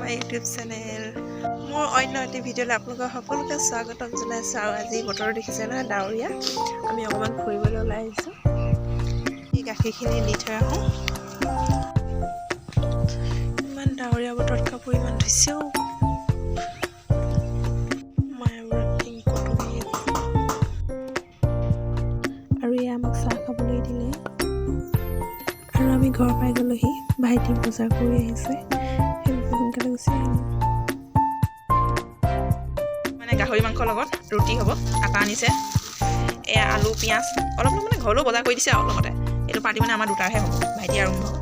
My YouTube channel মোৰ অন্য এটি ভিডিঅ'লৈ আপোনালোকক সকলোকে স্বাগতম জনাইছোঁ আৰু আজি বতৰ দেখিছে নহয় ডাৱৰীয়া আমি অকণমান ফুৰিবলৈ ওলাই আহিছোঁ এই গাখীৰখিনি দি থৈ আহোঁ ইমান ডাৱৰীয়া বতৰত কাপোৰ ইমান ধুইছেও আৰু এয়া আমাক চাহ খাবলৈ দিলে আৰু আমি ঘৰ পাই গ'লোহি ভাইটি বজাৰ কৰি আহিছে সোনকালে গুচি আহিলোঁ মানে গাহৰি মাংসৰ লগত ৰুটি হ'ব আটা আনিছে এয়া আলু পিঁয়াজ অলপ মানে ঘৰলৈও বজাৰ কৰি দিছে আৰু লগতে এইটো পাৰ্টি মানে আমাৰ দুটাৰহে হ'ব ভাইটি আৰু মোৰ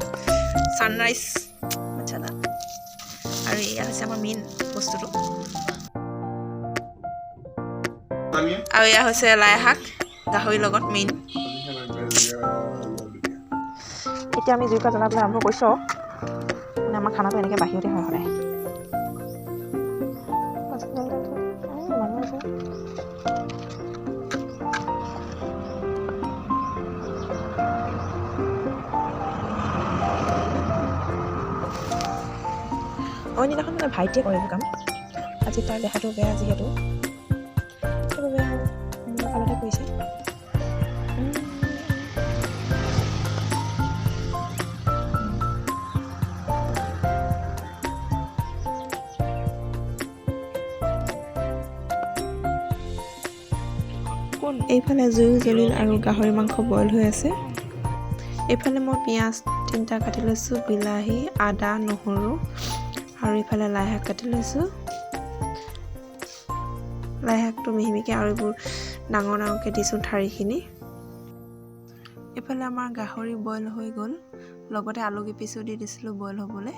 ছানৰাইজ মছলা আৰু এয়া হৈছে আমাৰ মেইন বস্তুটো আৰু এয়া হৈছে লাই শাক গাহৰিৰ লগত মেইন এতিয়া আমি জুইকুৰা জ্বলাবলৈ আৰম্ভ কৰিছোঁ মানে আমাৰ খানাটো এনেকৈ বাহিৰতে হয় সদায় অইনদিনাখন মানে ভাইটিয়ে কৰে কাম আজি তাৰ দেখাটো বেয়া যিহেতু সেইবাবে মোৰ ফালতে কৰিছে এইফালে জুই জ্বলিল আৰু গাহৰি মাংস বইল হৈ আছে এইফালে মই পিঁয়াজ 3টা কাটি লৈছোঁ বিলাহী আদা নহৰু আৰু এইফালে লাই শাক কাটি লৈছোঁ লাই শাকটো মিহি মিহিকৈ আৰু এইবোৰ ডাঙৰ ডাঙৰকৈ দিছোঁ ঠাৰিখিনি এইফালে আমাৰ গাহৰি বইল হৈ গ'ল লগতে আলু কেইপিচো দি দিছিলোঁ বইল হ'বলৈ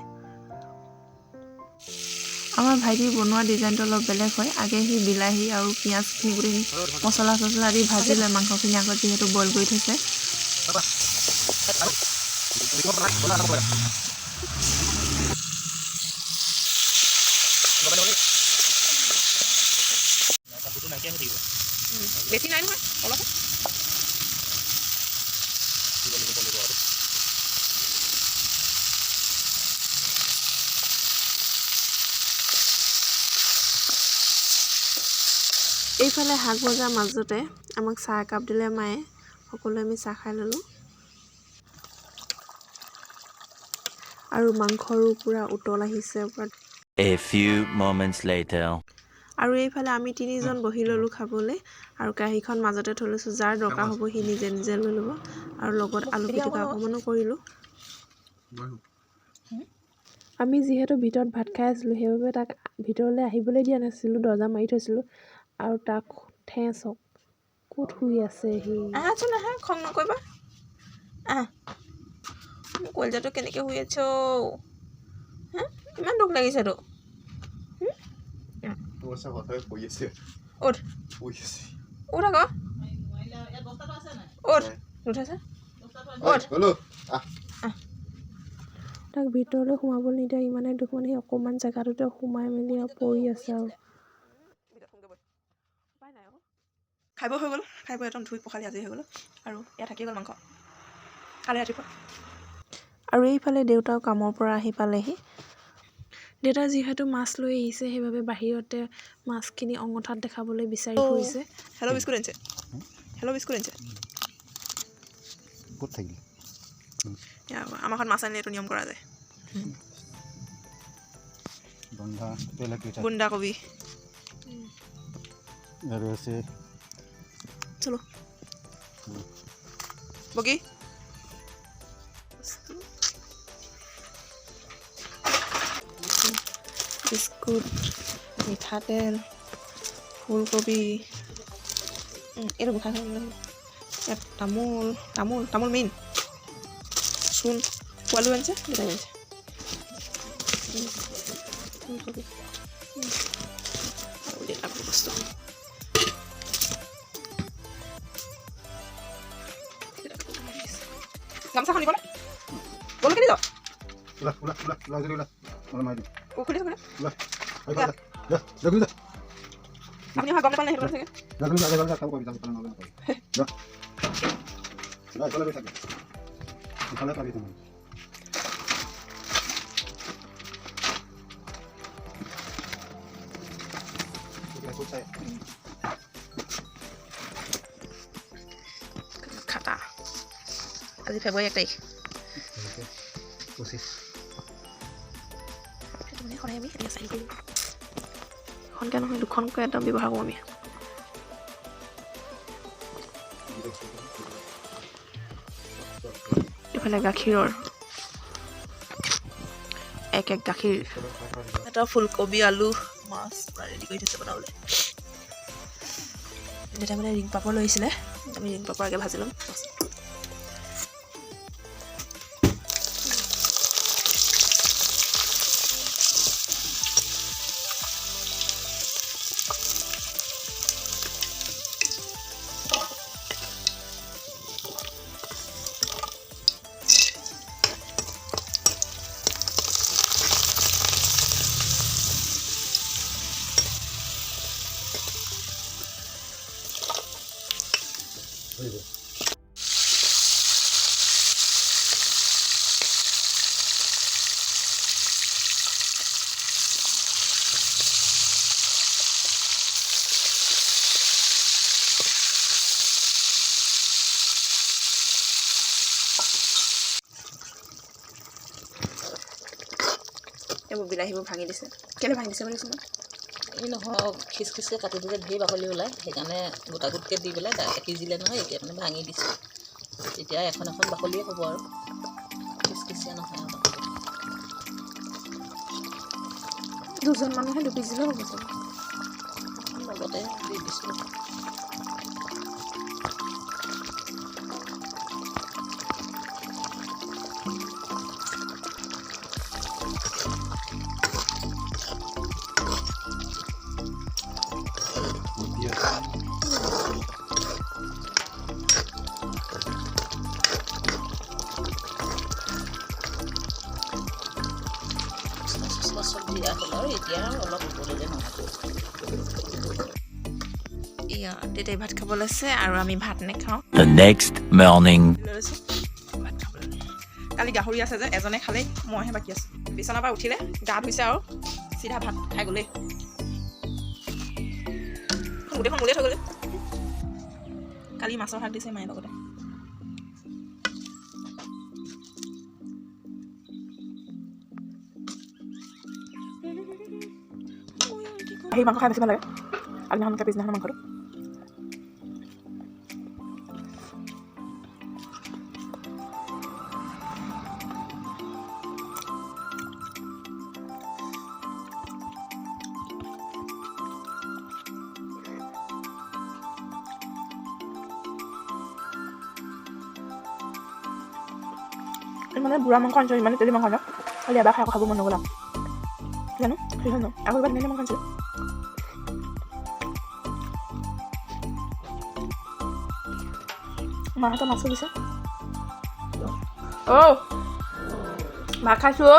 আমাৰ ভাইটিৰ বনোৱা ডিজাইনটো অলপ বেলেগ হয় আগে সি বিলাহী আৰু পিঁয়াজখিনি গোটেই মছলা চছলা দি ভাজি লয় মাংসখিনি আগত যিহেতু বইল কৰি থৈছে বেছি নাই নহয় অলপ এইফালে শাক ভজাৰ মাজতে আমাক চাহ একাপ দিলে মায়ে সকলোৱে আমি চাহ খাই ল'লোঁ আৰু মাংসৰো পূৰা উতল আহিছে A few moments later আৰু এইফালে আমি 3জন বহি ল'লোঁ খাবলৈ আৰু কাঁহীখন মাজতে থৈ লৈছোঁ যাৰ দৰকাৰ হ'ব সি নিজে নিজে লৈ ল'ব আৰু লগত আলু পিটিকা অকণমানো কৰিলোঁ আমি যিহেতু ভিতৰত ভাত খাই আছিলোঁ সেইবাবে তাক ভিতৰলৈ আহিবলৈ দিয়া নাছিলোঁ দৰ্জা মাৰি থৈছিলোঁ আৰু তাক ঠেঁচক ক'ত শুই আছে সি আহাচোন আহা খং নকৰিবা আহ মোৰ কলজাটো কেনেকৈ শুই আছ হা ইমান দুখ লাগিছে তো উঠ উঠ আকৌ উঠ নুঠাছা উঠ তাক ভিতৰলৈ সোমাবলৈ নিদিয়া ইমানে দুখ মানে সি অকণমান জেগাটোতে সোমাই মেলি আৰু পৰি আছে আৰু খাই হৈ গ'ল খাই বৈ একদম ধুই পখালি আজৰি হৈ গ'ল আৰু ইয়াত থাকি গ'ল মাংস কালি ৰাতিপুৱা আৰু এইফালে দেউতাও কামৰ পৰা আহি পালেহি দেউতা যিহেতু মাছ লৈ আহিছে সেইবাবে বাহিৰতে মাছখিনি অঙঠাত দেখাবলৈ বিচাৰি ফুৰিছে হেল্ল' বিস্কুট আনিছে হেল্ল' বিস্কুট আনিছে ক'ত থাকিল আমাৰ ঘৰত মাছ আনিলে এইটো নিয়ম কৰা যায় বন্ধাকবি আৰু আছে চলো বগী বিস্কুট মিঠাতেল ফুলকবি এইটো গোখাই ইয়াত তামোল তামোল তামোল মেইন চূণ পোৱালো আনিছে দেউতাই আনিছে ফুলকবি আৰু দেউতাকৰ বস্তু গামছা খুলিবলৈ গ'লো কেনি যাওঁ খুলি থাকোঁ আপুনি অহা গম নাপালে সেইটো চাগে খাটা আজি ফেব্ৰুৱাৰী 1 তাৰিখ সেইটো মানে সদায় আমি এতিয়া চাই কৰিম এখনকৈ নহয় দুখনকৈ একদম ব্যৱহাৰ কৰোঁ আমি এইফালে গাখীৰৰ এক গাখীৰ এটা ফুলকবি আলু মাছ পূৰা ৰেডি কৰি থৈছে বনাবলৈ যেতিয়া মানে ৰিং পাপৰ লৈ আহিছিলে আমি ৰিং পাপৰ আগে ভাজি ল'ম এইবোৰ বিলাহীবোৰ ভাঙি দিছে কেলৈ ভাঙি দিছে বুলি কৈছোঁ এই নহয় খিচখিচকৈ কাটি দিলে ঢেৰ বাকলি ওলায় সেইকাৰণে গোটা গোটকৈ দি পেলাই সিজিলে নহয় এতিয়া মানে ভাঙি দিছোঁ এতিয়া এখন বাকলিয়ে হ'ব আৰু খিচখিচিয়া নহয় আৰু দুজন মানুহে দুপিছিলেও হ'ব চাগে লগতে দি দিছোঁ চব্জি হ'ল আৰু এতিয়া অলপ ওপৰলৈ নমাটো এয়া দেউতাই ভাত খাব লৈছে আৰু আমি ভাত নাখাওঁ The next morning. ভাত খাবলৈ কালি গাহৰি আছে যে এজনে খালেই মইহে বাকী আছোঁ বিচনাৰ পৰা উঠিলে গা ধুইছে আৰু চিধা ভাত খাই গ'লেই গোটেইখন মোলেই থৈ গ'লে কালি মাছৰ ভাত দিছে মায়ে লগতে সেই মাংস খাই বেছি ভাল লাগে আগদিনাখনকৈ পিছদিনাখন মাংসটো মানে বুঢ়া মাংস আনিছোঁ ইমানে তেলি মাংস খালি এবাৰ খাই খাব মন নগ'ল জানো সেই জানো আকৌ এবাৰ ধুনীয়া মাংস আনিছিলোঁ মাহঁতে মাছো দিছে অ' ভাত খাইছোঁ